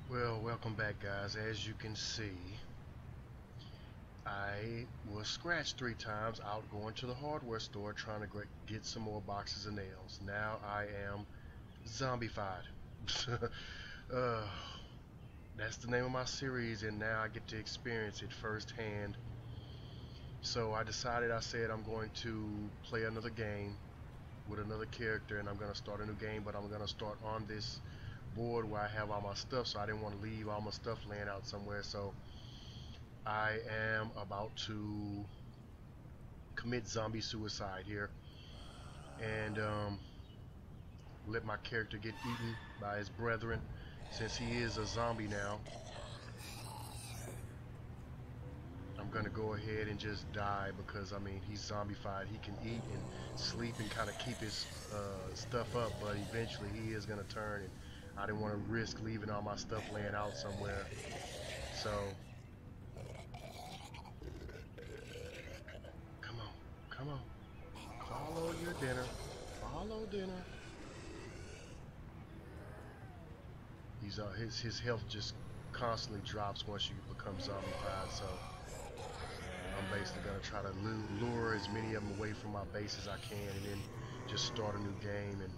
Well, welcome back, guys. As you can see, I was scratched 3 times out going to the hardware store trying to get some more boxes of nails. Now I am zombified. uh, that's the name of my series, and now I get to experience it firsthand. So I decided, I said I'm going to play another game with another character, and I'm going to start a new game, but I'm going to start on this board where I have all my stuff, so I didn't want to leave all my stuff laying out somewhere. So I am about to commit zombie suicide here and let my character get eaten by his brethren, since he is a zombie now. I'm gonna go ahead and just die, because I mean, he's zombified. He can eat and sleep and kind of keep his stuff up, but eventually he is gonna turn, and I didn't want to risk leaving all my stuff laying out somewhere. So come on, come on, follow your dinner, follow dinner. He's his health just constantly drops once you become zombified. So I'm basically gonna try to lure as many of them away from my base as I can, and then just start a new game and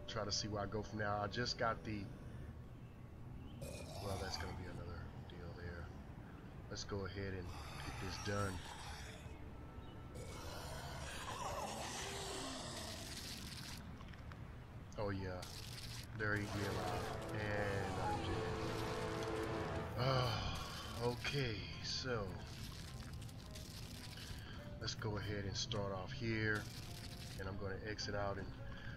try to see where I go from now. I just got the, well, that's gonna be another deal there. Let's go ahead and get this done. Oh yeah, they're eating me alive, and I'm dead. Oh, okay, so let's go ahead and start off here, and I'm going to exit out and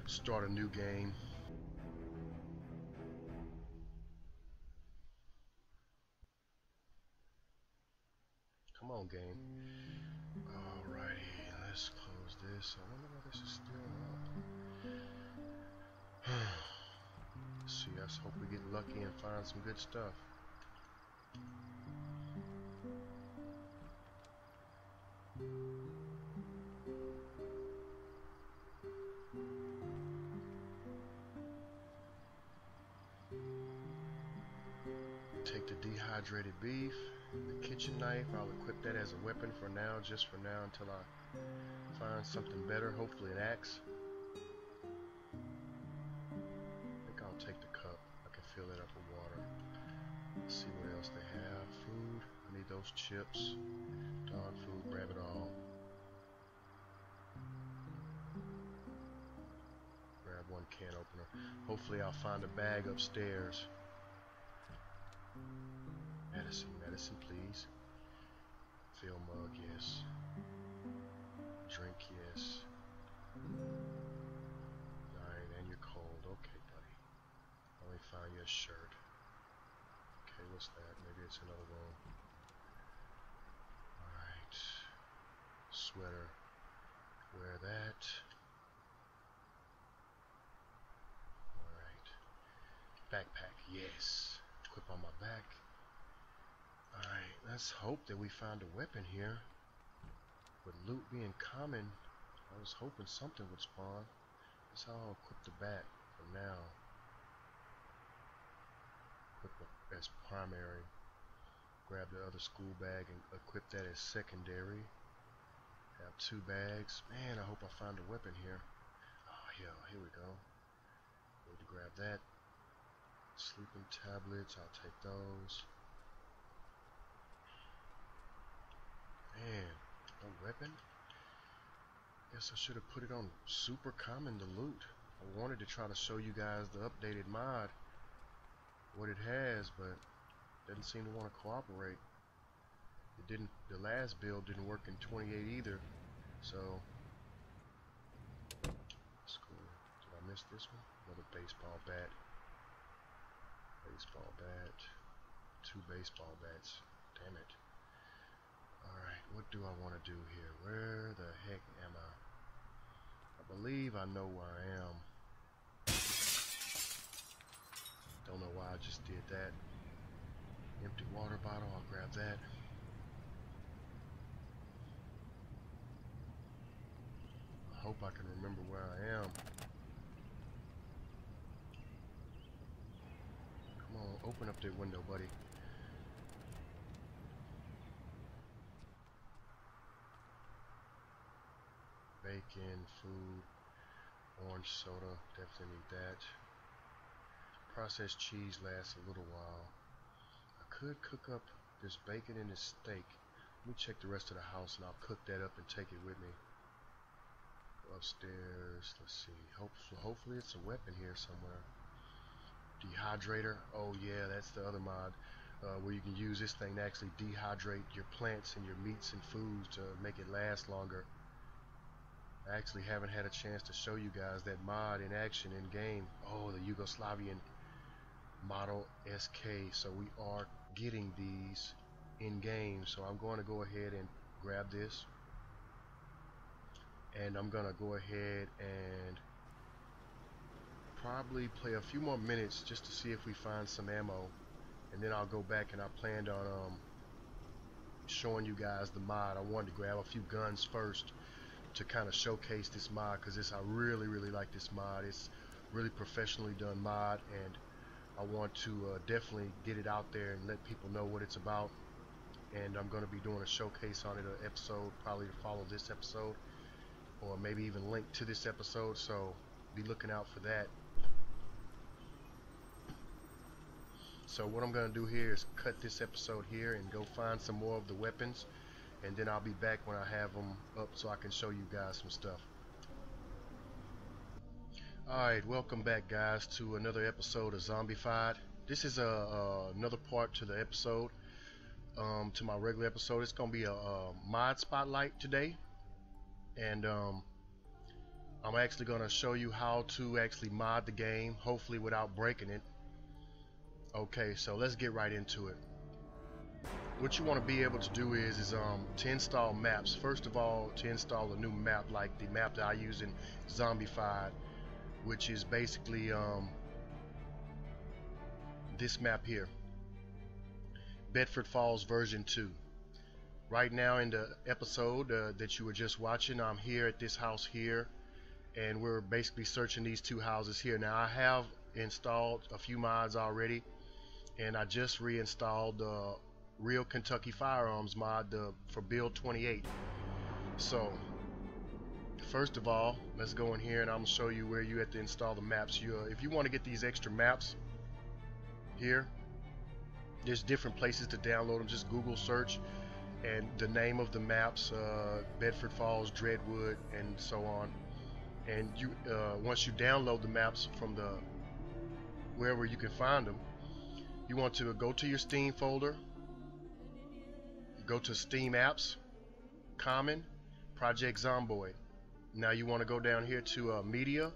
start a new game. Come on, game. Alrighty, let's close this. I wonder why this is still up. Let's see, let's hope we get lucky and find some good stuff. Take the dehydrated beef, the kitchen knife. I'll equip that as a weapon for now, just for now, until I find something better, hopefully an axe. I think I'll take the cup. I can fill it up with water. Let's see what else they have. Food. I need those chips. Dog food. Grab it all. Grab one can opener. Hopefully I'll find a bag upstairs. Medicine. Medicine, please. Fill mug, yes. Drink, yes. Alright, and you're cold. Okay, buddy. Let me find you a shirt. Okay, what's that? Maybe it's another one. Alright. Sweater. Wear that. Alright. Backpack, yes. Equip on my back. Alright, let's hope that we find a weapon here. With loot being common, I was hoping something would spawn. That's how I'll equip the bat for now. Equip it as primary. Grab the other school bag and equip that as secondary. Have 2 bags. Man, I hope I find a weapon here. Oh, yeah, here we go. Need to grab that. Sleeping tablets, I'll take those. Man, no weapon? Guess I should have put it on super common to loot. I wanted to try to show you guys the updated mod, what it has, but it doesn't seem to want to cooperate. It didn't. The last build didn't work in 28 either. So that's cool. Did I miss this one? Another baseball bat. Baseball bat. 2 baseball bats. Damn it. Alright, what do I want to do here? Where the heck am I? I believe I know where I am. Don't know why I just did that. Empty water bottle, I'll grab that. I hope I can remember where I am. Come on, open up that window, buddy. Bacon, food, orange soda, definitely need that. Processed cheese lasts a little while. I could cook up this bacon and this steak. Let me check the rest of the house and I'll cook that up and take it with me. Go upstairs, let's see. Hopefully it's a weapon here somewhere. Dehydrator, oh yeah, that's the other mod. Where you can use this thing to actually dehydrate your plants and your meats and foods to make it last longer. I actually haven't had a chance to show you guys that mod in action in game. Oh, the Yugoslavian Model SK. So we are getting these in game. So I'm going to go ahead and grab this. And I'm going to go ahead and probably play a few more minutes just to see if we find some ammo. And then I'll go back, and I planned on showing you guys the mod. I wanted to grab a few guns first to kind of showcase this mod, because I really like this mod. It's really professionally done mod, and I want to definitely get it out there and let people know what it's about. And I'm going to be doing a showcase on it, an episode probably to follow this episode, or maybe even link to this episode, so be looking out for that. So what I'm going to do here is cut this episode here and go find some more of the weapons, and then I'll be back when I have them up so I can show you guys some stuff. Alright, welcome back guys to another episode of Zombified. This is another part to the episode, to my regular episode. It's going to be a mod spotlight today, and I'm actually going to show you how to actually mod the game, hopefully without breaking it. Okay, so let's get right into it. What you want to be able to do is to install maps. First of all, to install a new map like the map that I use in Zombified, which is basically this map here, Bedford Falls version 2. Right now in the episode that you were just watching, I'm here at this house here, and we're basically searching these two houses here. Now I have installed a few mods already, and I just reinstalled the Real Kentucky Firearms mod for build 28. So first of all, let's go in here and I'm gonna show you where you have to install the maps. If you want to get these extra maps here, there's different places to download them. Just Google search and the name of the maps, Bedford Falls, Dreadwood, and so on. And you once you download the maps from the wherever you can find them, you want to go to your Steam folder, go to Steam Apps, Common, Project Zomboid. Now you want to go down here to Media,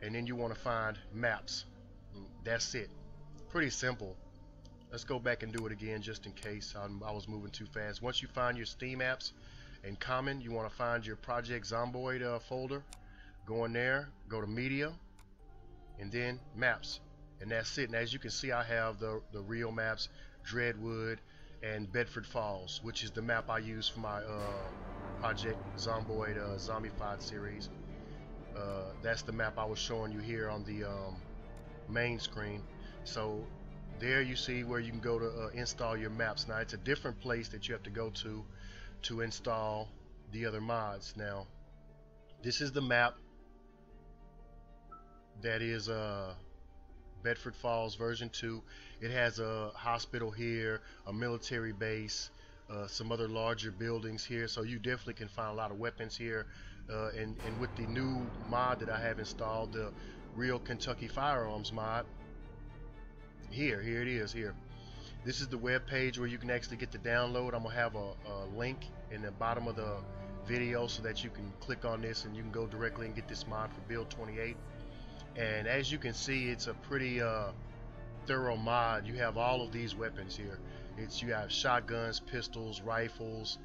and then you want to find Maps. That's it. Pretty simple. Let's go back and do it again just in case I was moving too fast. Once you find your Steam Apps and Common, you want to find your Project Zomboid folder. Go in there, go to Media, and then Maps. And that's it. And as you can see, I have the real maps, Dreadwood and Bedford Falls, which is the map I use for my Project Zomboid Zombified series. That's the map I was showing you here on the main screen. So there you see where you can go to install your maps. Now it's a different place that you have to go to install the other mods. Now this is the map that is Bedford Falls version 2. It has a hospital here, a military base, some other larger buildings here, so you definitely can find a lot of weapons here. And with the new mod that I have installed, the Real Kentucky Firearms mod, here it is here. This is the web page where you can actually get the download. I'm gonna have a link in the bottom of the video so that you can click on this and you can go directly and get this mod for build 28. And as you can see, it's a pretty thorough mod. You have all of these weapons here. You have shotguns, pistols, rifles,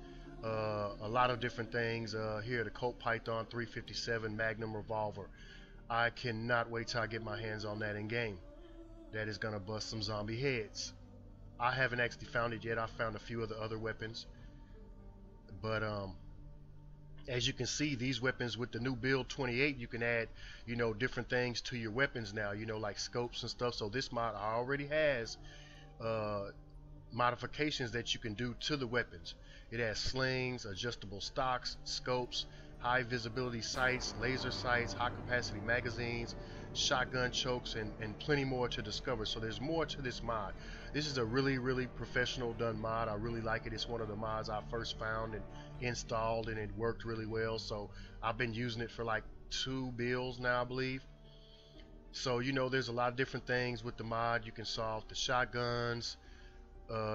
a lot of different things. Here, the Colt Python 357 Magnum revolver. I cannot wait till I get my hands on that in game. That is gonna bust some zombie heads. I haven't actually found it yet. I found a few of the other weapons, but as you can see, these weapons with the new build 28, you can add, different things to your weapons now, like scopes and stuff. So this mod already has modifications that you can do to the weapons. It has slings, adjustable stocks, scopes, high visibility sights, laser sights, high capacity magazines, shotgun chokes, and plenty more to discover. So there's more to this mod. This is a really professional done mod. I really like it. It's one of the mods I first found and installed, and it worked really well. So I've been using it for like 2 builds now, I believe. So there's a lot of different things with the mod. You can solve the shotguns,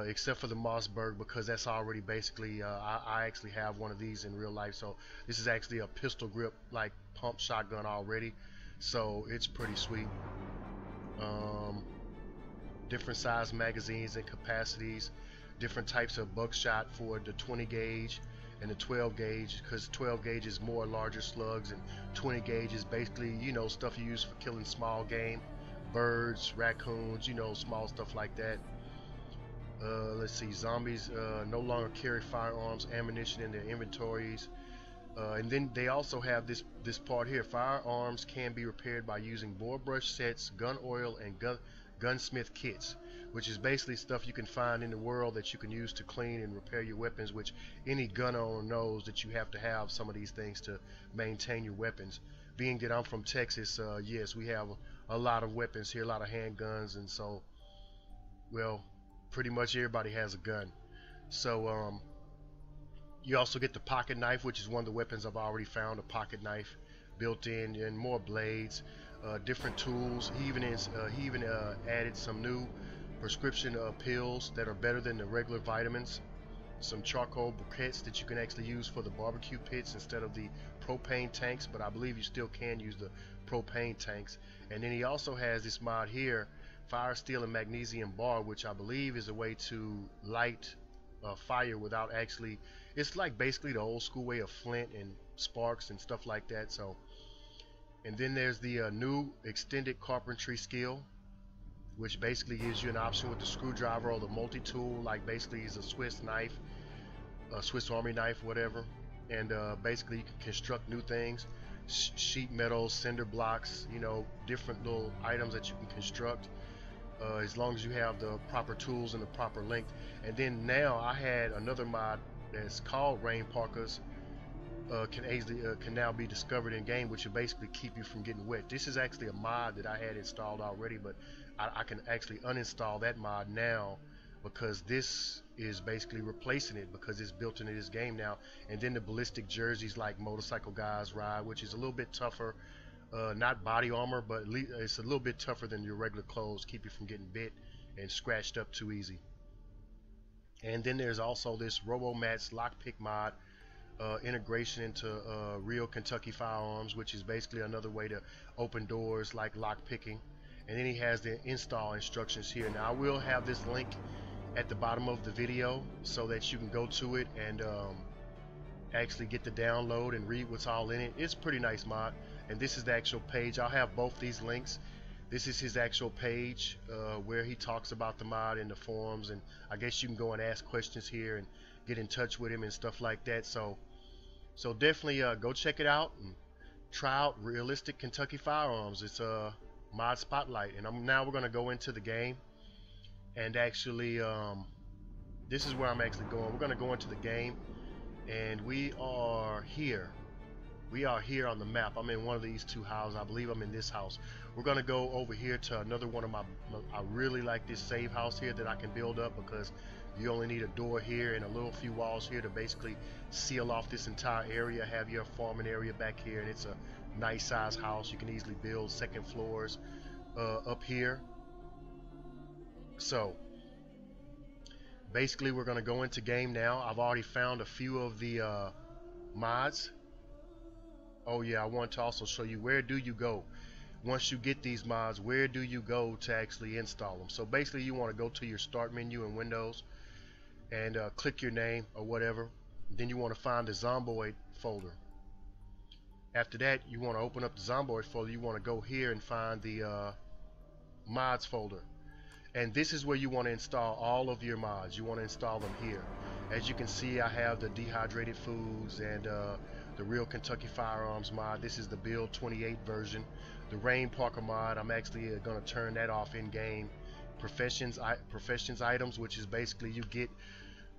except for the Mossberg, because that's already basically I actually have one of these in real life. So this is actually a pistol grip like pump shotgun already, so it's pretty sweet. Different size magazines and capacities, different types of buckshot for the 20 gauge and the 12 gauge, because 12 gauge is more larger slugs, and 20 gauge is basically stuff you use for killing small game, birds, raccoons, small stuff like that. Let's see, zombies no longer carry firearms ammunition in their inventories, and then they also have this part here: firearms can be repaired by using bore brush sets, gun oil, and gunsmith kits, which is basically stuff you can find in the world that you can use to clean and repair your weapons, which any gun owner knows that you have to have some of these things to maintain your weapons. Being that I'm from Texas, yes, we have a lot of weapons here, a lot of handguns, and so, well, pretty much everybody has a gun. So you also get the pocket knife, which is one of the weapons I've already found, a pocket knife built in, and more blades, different tools. He even added some new prescription pills that are better than the regular vitamins, some charcoal briquettes that you can actually use for the barbecue pits instead of the propane tanks, but I believe you still can use the propane tanks. And then he also has this mod here, fire steel and magnesium bar, which I believe is a way to light fire without actually, it's like basically the old school way of flint and sparks and stuff like that. So, and then there's the new extended carpentry skill, which basically gives you an option with the screwdriver or the multi-tool, like basically is a Swiss knife, a Swiss Army knife, whatever, and basically you can construct new things, sheet metal, cinder blocks, different little items that you can construct, as long as you have the proper tools and the proper length. And then now I had another mod that's called rain parkas, can now be discovered in game, which will basically keep you from getting wet. This is actually a mod that I had installed already, but I can actually uninstall that mod now, because this is basically replacing it, because it's built into this game now. And then the ballistic jerseys like motorcycle guys ride, which is a little bit tougher, not body armor, but it's a little bit tougher than your regular clothes, keep you from getting bit and scratched up too easy. And then there's also this RoboMats lockpick mod, integration into real Kentucky Firearms, which is basically another way to open doors like lock picking. And then he has the install instructions here. Now I will have this link at the bottom of the video so that you can go to it and actually get the download and read what's all in it. It's a pretty nice mod, and this is the actual page. I'll have both these links. This is his actual page where he talks about the mod in the forums, and I guess you can go and ask questions here and get in touch with him and stuff like that. So definitely go check it out and try out Realistic Kentucky Firearms. It's a mod spotlight, and now we're going to go into the game, and actually this is where I'm actually going. We're going to go into the game, and we are here on the map. I'm in one of these 2 houses. I believe I'm in this house. We're going to go over here to another one of I really like this save house here that I can build up, because you only need a door here and a little few walls here to basically seal off this entire area, have your farming area back here, and it's a nice size house. You can easily build second floors up here. So basically we're going to go into game now. I've already found a few of the mods. Oh yeah, I want to also show you, where do you go once you get these mods? Where do you go to actually install them? So basically you want to go to your start menu in Windows, and click your name or whatever. Then you want to find the Zomboid folder. After that, you want to open up the Zomboid folder. You want to go here and find the mods folder. And this is where you want to install all of your mods. You want to install them here. As you can see, I have the dehydrated foods and the Real Kentucky Firearms mod. This is the build 28 version. The Rain Parker mod, I'm actually going to turn that off in game. Professions items, which is basically you get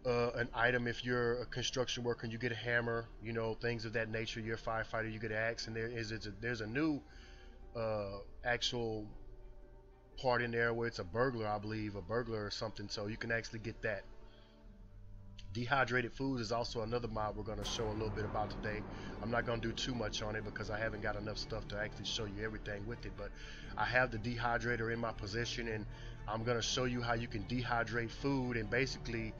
an item if you're a construction worker and you get a hammer, you know, things of that nature. You're a firefighter, you get an axe, and there's a new actual part in there where it's a burglar, I believe, a burglar or something, so you can actually get that. Dehydrated foods is also another mod we're going to show a little bit about today. I'm not going to do too much on it because I haven't got enough stuff to actually show you everything with it, but I have the dehydrator in my possession, and I'm going to show you how you can dehydrate food and basically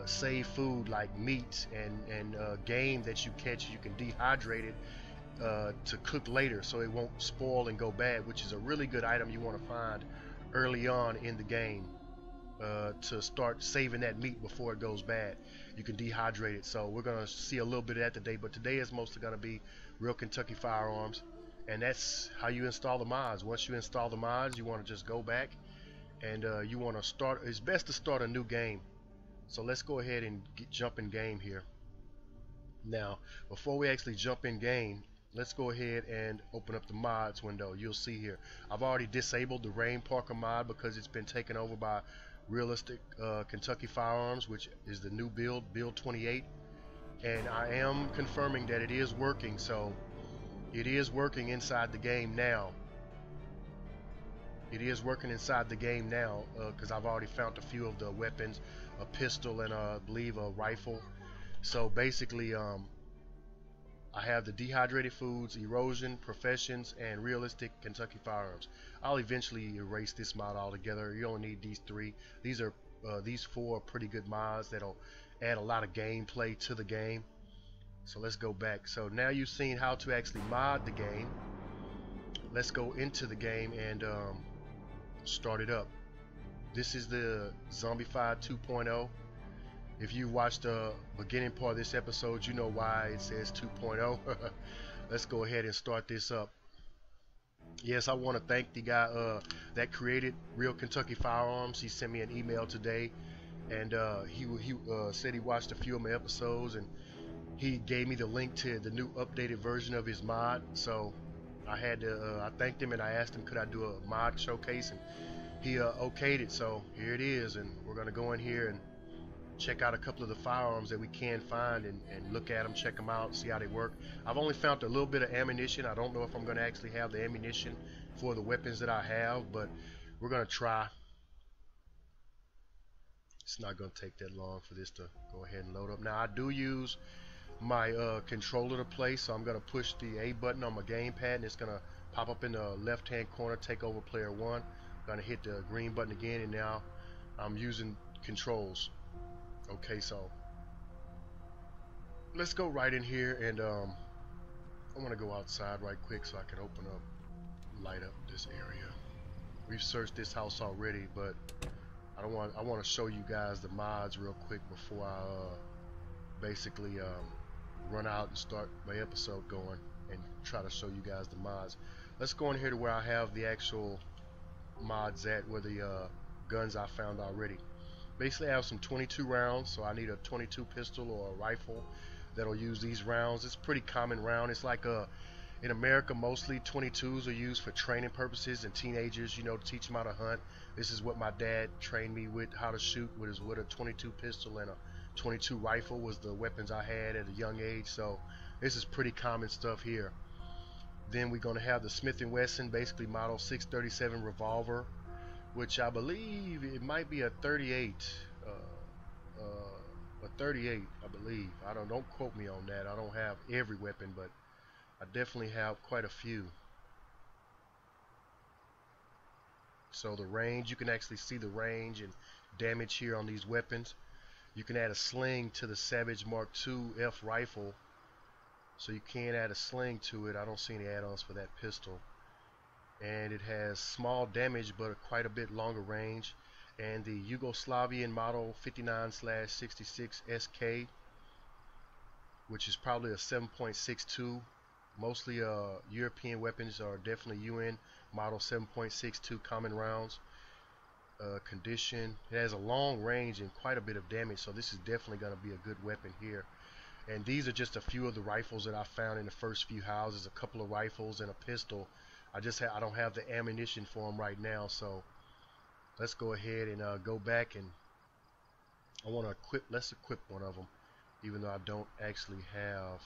save food like meat and game that you catch. You can dehydrate it to cook later so it won't spoil and go bad, which is a really good item you want to find early on in the game to start saving that meat before it goes bad. You can dehydrate it. So we're going to see a little bit of that today, but today is mostly going to be Real Kentucky Firearms, and that's how you install the mods. Once you install the mods, you want to just go back and you want to start. It's best to start a new game. So let's go ahead and jump in game here. Now, before we actually jump in game, let's go ahead and open up the mods window. You'll see here I've already disabled the Rain Parker mod because it's been taken over by Realistic Kentucky Firearms, which is the new build 28, and I am confirming that it is working. So it is working inside the game now. It is working inside the game now because I've already found a few of the weapons, a pistol and I believe a rifle. So basically I have the dehydrated foods, erosion, professions, and realistic Kentucky Firearms. I'll eventually erase this mod altogether. You only need these three. These four are pretty good mods that'll add a lot of gameplay to the game. So let's go back. So now you've seen how to actually mod the game. Let's go into the game and start it up. This is the Zombified 2.0. If you watched the beginning part of this episode, you know why it says 2.0. Let's go ahead and start this up. Yes, I want to thank the guy that created Real Kentucky Firearms. He sent me an email today, and he said he watched a few of my episodes, and he gave me the link to the new updated version of his mod. So I had to, I thanked him and I asked him could I do a mod showcase, and he okayed it. So here it is, and we're gonna go in here and check out a couple of the firearms that we can find and look at them, check them out, see how they work. I've only found a little bit of ammunition. I don't know if I'm going to actually have the ammunition for the weapons that I have, but we're going to try. It's not going to take that long for this to go ahead and load up. Now I do use my controller to play, so I'm going to push the A button on my gamepad and it's going to pop up in the left hand corner, take over player 1. I'm going to hit the green button again, and now I'm using controls. Okay, so let's go right in here, and I want to go outside right quick so I can open up, light up this area. We've searched this house already, but I want to show you guys the mods real quick before I basically run out and start my episode going and try to show you guys the mods. Let's go in here to where I have the actual mods at, where the guns I found already. Basically, I have some 22 rounds, so I need a 22 pistol or a rifle that'll use these rounds. It's a pretty common round. It's like in America, mostly 22s are used for training purposes and teenagers, you know, to teach them how to hunt. This is what my dad trained me with, how to shoot with a 22 pistol and a 22 rifle was the weapons I had at a young age. So this is pretty common stuff here. Then we're going to have the Smith & Wesson, basically model 637 revolver, which I believe it might be a 38, I believe. Don't quote me on that. I don't have every weapon, but I definitely have quite a few. So the range, you can actually see the range and damage here on these weapons. You can add a sling to the Savage Mark II F rifle, so you can add a sling to it. I don't see any add-ons for that pistol. And it has small damage but quite a bit longer range. and the Yugoslavian model 59/66 SK, which is probably a 7.62. Mostly European weapons are definitely UN model 7.62 common rounds. Condition. It has a long range and quite a bit of damage, so this is definitely going to be a good weapon here. And these are just a few of the rifles that I found in the first few houses. A couple of rifles and a pistol. I don't have the ammunition for them right now, so let's go ahead and go back, and I want to equip. Let's equip one of them, even though I don't actually have.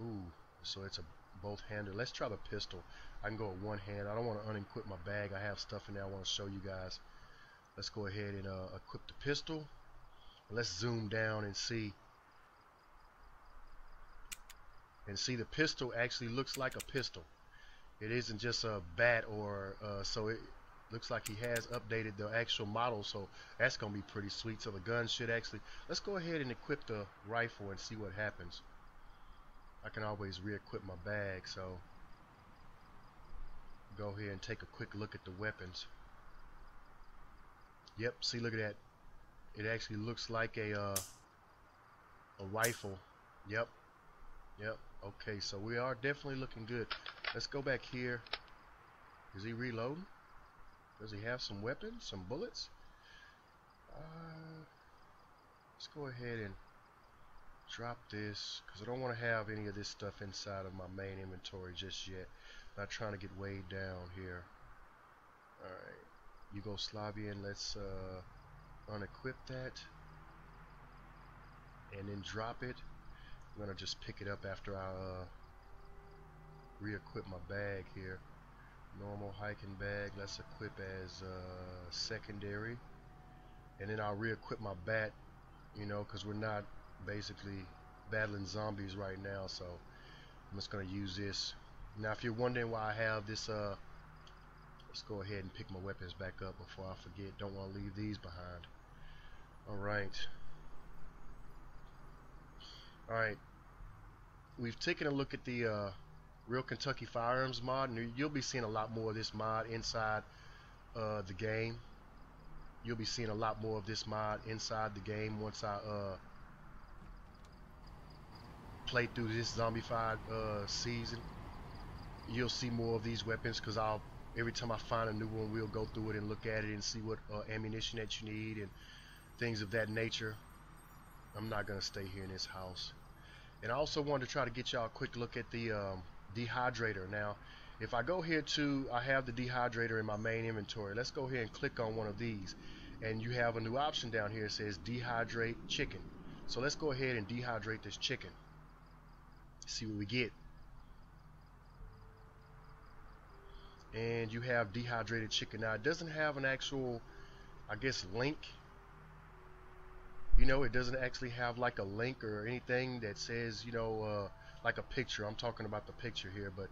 Ooh, so it's a both hander. Let's try the pistol. I can go with one hand. I don't want to unequip my bag. I have stuff in there I want to show you guys. Let's go ahead and equip the pistol. Let's zoom down and see. And see, the pistol actually looks like a pistol. It isn't just a bat, or so it looks like he has updated the actual model, so that's gonna be pretty sweet. So the gun should actually, let's go ahead and equip the rifle and see what happens. I can always re-equip my bag, so go ahead and take a quick look at the weapons. Yep, see, look at that. It actually looks like a rifle. Yep. Okay, so we are definitely looking good. Let's go back here. Is he reloading? Does he have some weapons, some bullets? Let's go ahead and drop this, because I don't want to have any of this stuff inside of my main inventory just yet. Not trying to get weighed down here. Alright. Yugoslavian, let's unequip that and then drop it. I'm gonna just pick it up after I re-equip my bag here. Normal hiking bag, let's equip as secondary, and then I'll re-equip my bat, you know, because we're not basically battling zombies right now, so I'm just gonna use this. Now if you're wondering why I have this let's go ahead and pick my weapons back up before I forget. Don't want to leave these behind. Alright. Alright. We've taken a look at the Real Kentucky Firearms mod, and you'll be seeing a lot more of this mod inside the game. You'll be seeing a lot more of this mod inside the game once I play through this Zombified season. You'll see more of these weapons, because every time I find a new one, we'll go through it and look at it and see what ammunition that you need and things of that nature. I'm not gonna stay here in this house. And I also wanted to try to get y'all a quick look at the dehydrator. Now if I go here to, I have the dehydrator in my main inventory. Let's go ahead and click on one of these, and you have a new option down here. It says dehydrate chicken. So let's go ahead and dehydrate this chicken, see what we get. And you have dehydrated chicken. Now it doesn't have an actual, I guess, link. You know, it doesn't actually have like a link or anything that says, you know, like a picture. I'm talking about the picture here, but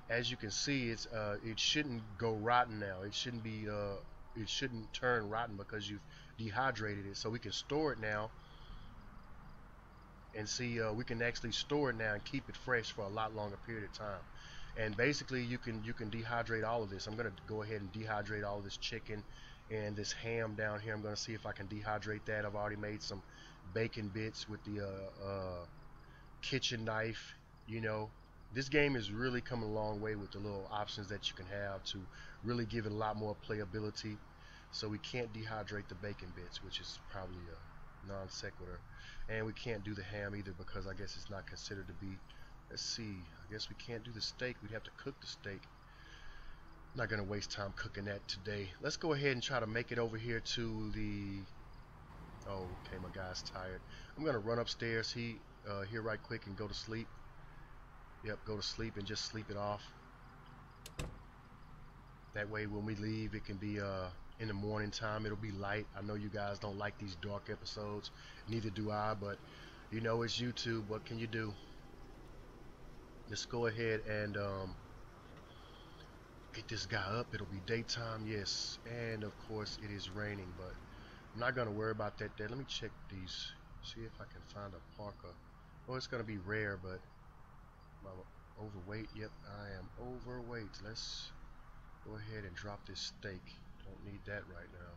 as you can see, it's it shouldn't go rotten now. It shouldn't be it shouldn't turn rotten because you've dehydrated it. So we can store it now, and see, we can actually store it now and keep it fresh for a lot longer period of time. And basically you can dehydrate all of this. I'm gonna go ahead and dehydrate all of this chicken and this ham down here. I'm gonna see if I can dehydrate that. I've already made some bacon bits with the kitchen knife. You know, this game is really coming a long way with the little options that you can have to really give it a lot more playability. So we can't dehydrate the bacon bits, which is probably a non sequitur, and we can't do the ham either because I guess it's not considered to be. Let's see, I guess we can't do the steak. We'd have to cook the steak. I'm not gonna waste time cooking that today. Let's go ahead and try to make it over here to the, oh okay, my guy's tired. I'm gonna run upstairs here right quick and go to sleep. Yep, go to sleep and just sleep it off. That way when we leave, it can be in the morning time. It'll be light. I know you guys don't like these dark episodes, neither do I, but you know, it's YouTube. What can you do? Let's go ahead and get this guy up. It'll be daytime, yes, and of course it is raining, but I'm not gonna worry about that there. Let me check these, see if I can find a parka. Oh, it's gonna be rare, but I'm overweight. Yep, I am overweight. Let's go ahead and drop this steak. Don't need that right now.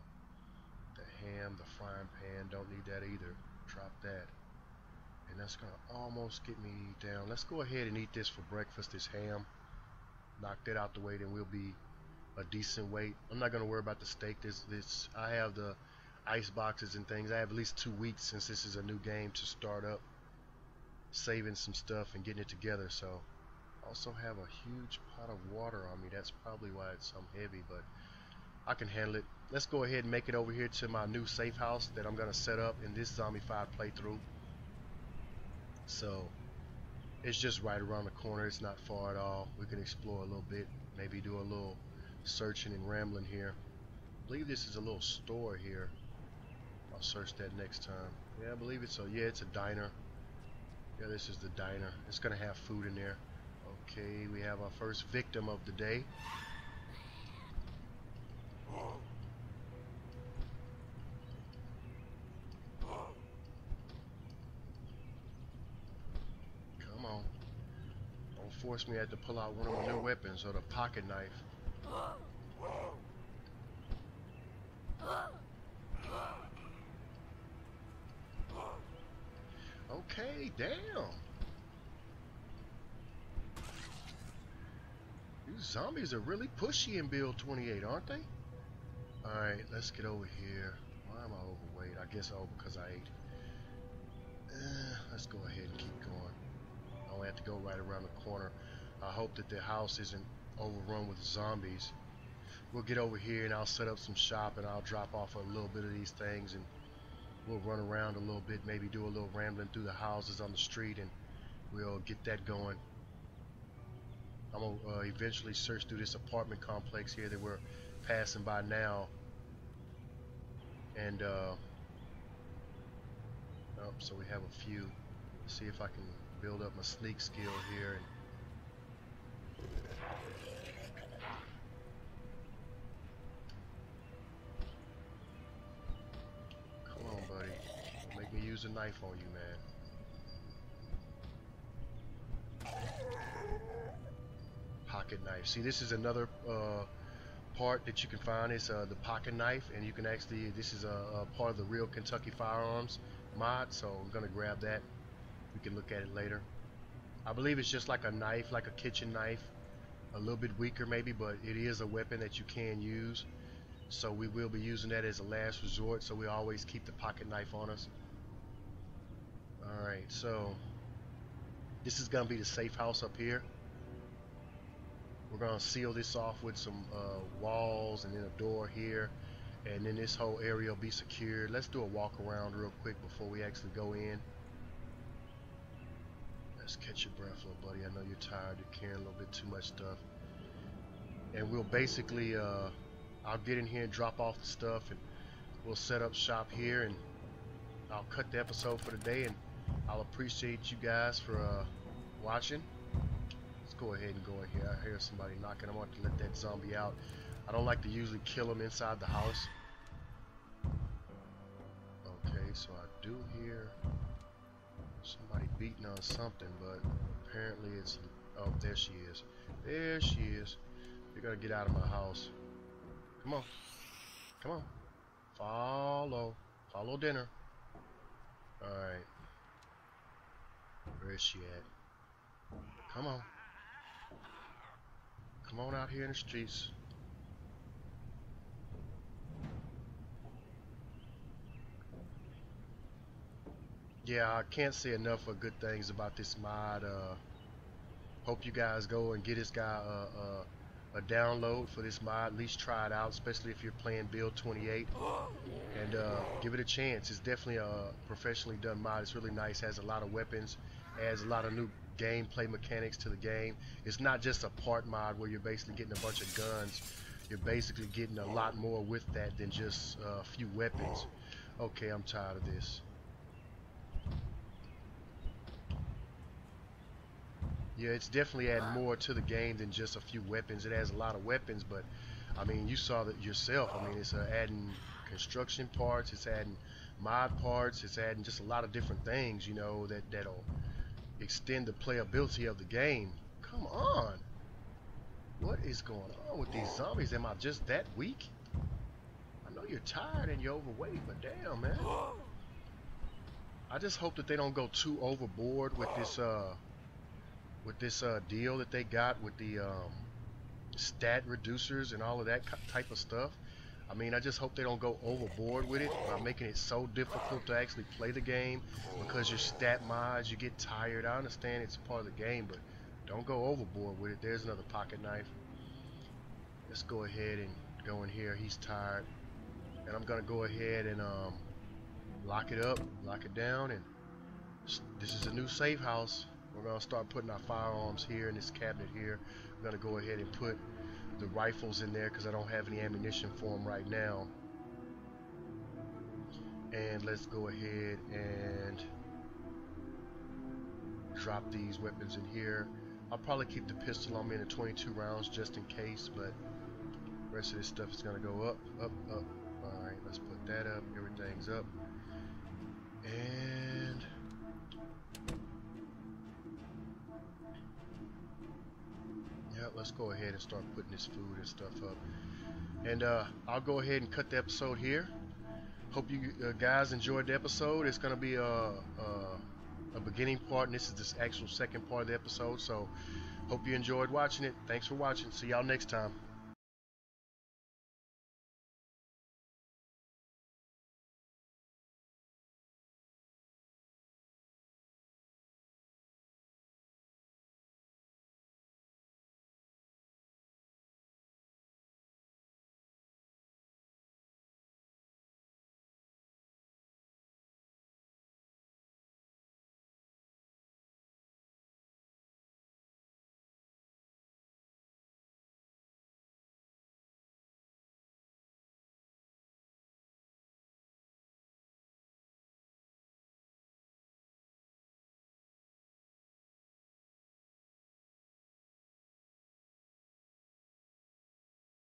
The ham, the frying pan, don't need that either. Drop that. And that's gonna almost get me down. Let's go ahead and eat this for breakfast, this ham. Knock that out the way, then we'll be a decent weight. I'm not gonna worry about the steak. I have the ice boxes and things. I have at least 2 weeks since this is a new game to start up, saving some stuff and getting it together. So I also have a huge pot of water on me. That's probably why it's so heavy, but I can handle it. Let's go ahead and make it over here to my new safe house that I'm gonna set up in this Zombified playthrough. So it's just right around the corner. It's not far at all. We can explore a little bit, maybe do a little searching and rambling here. I believe this is a little store here. I'll search that next time. Yeah, I believe it's it's a diner. Yeah, this is the diner. It's gonna have food in there. Okay, we have our first victim of the day. Come on. Don't force me to have to pull out one of my new weapons or the pocket knife. Okay, damn. These zombies are really pushy in Build 28, aren't they? Alright, let's get over here. Why am I overweight? I guess because I ate. Let's go ahead and keep going. I only have to go right around the corner. I hope that the house isn't overrun with zombies. We'll get over here and I'll set up some shop and I'll drop off a little bit of these things and we'll run around a little bit, maybe do a little rambling through the houses on the street and we'll get that going. I'm going to eventually search through this apartment complex here that we're passing by now. And, so we have a few. See if I can build up my sneak skill here. Come on, buddy. Make me use a knife on you, man. Pocket knife. See, this is another part that you can find. It's the pocket knife, and you can actually, this is a part of the real Kentucky Firearms mod, so I'm gonna grab that. We can look at it later. I believe it's just like a knife, like a kitchen knife, a little bit weaker maybe, but it is a weapon that you can use, so we will be using that as a last resort, so we always keep the pocket knife on us. Alright, so this is gonna be the safe house up here. We're gonna seal this off with some walls and then a door here, and then this whole area will be secured. Let's do a walk around real quick before we actually go in. Let's catch your breath, little buddy. I know you're tired. You're carrying a little bit too much stuff. And we'll basically, I'll get in here and drop off the stuff, and we'll set up shop here, and I'll cut the episode for the day, and I'll appreciate you guys for watching. Let's go ahead and go in here. I hear somebody knocking. I want to let that zombie out. I don't like to usually kill them inside the house. Okay, so I do hear somebody beating on something, but apparently it's, oh, there she is. There she is. You're gonna get out of my house. Come on. Come on. Follow dinner. Alright. Where is she at? Come on. Come on out here in the streets. Yeah, I can't say enough of good things about this mod. Hope you guys go and get this guy a download for this mod. At least try it out, especially if you're playing Build 28. And give it a chance. It's definitely a professionally done mod. It's really nice. Has a lot of weapons. Adds a lot of new gameplay mechanics to the game. It's not just a part mod where you're basically getting a bunch of guns. You're basically getting a lot more with that than just a few weapons. Okay, I'm tired of this. Yeah, it's definitely adding more to the game than just a few weapons. It has a lot of weapons, but I mean, you saw that yourself. I mean, it's adding construction parts, it's adding mod parts, it's adding just a lot of different things, you know, that'll extend the playability of the game. Come on. What is going on with these zombies? Am I just that weak? I know know you're tired and you're overweight, but damn, man. I just hope that they don't go too overboard with this deal that they got with the stat reducers and all of that type of stuff. I mean, I just hope they don't go overboard with it by making it so difficult to actually play the game because your stat mods, you get tired. I understand it's a part of the game, but don't go overboard with it. There's another pocket knife. Let's go ahead and go in here. He's tired. And I'm going to go ahead and lock it up, lock it down, and this is a new safe house. We're going to start putting our firearms here in this cabinet here. I'm going to go ahead and put the rifles in there because I don't have any ammunition for them right now. And let's go ahead and drop these weapons in here. I'll probably keep the pistol on me in the 22 rounds just in case, but the rest of this stuff is going to go up, up, up. Alright, let's put that up. Everything's up. And yeah, let's go ahead and start putting this food and stuff up. And I'll go ahead and cut the episode here. Hope you guys enjoyed the episode. It's going to be a beginning part, and this is the actual second part of the episode. So hope you enjoyed watching it. Thanks for watching. See y'all next time.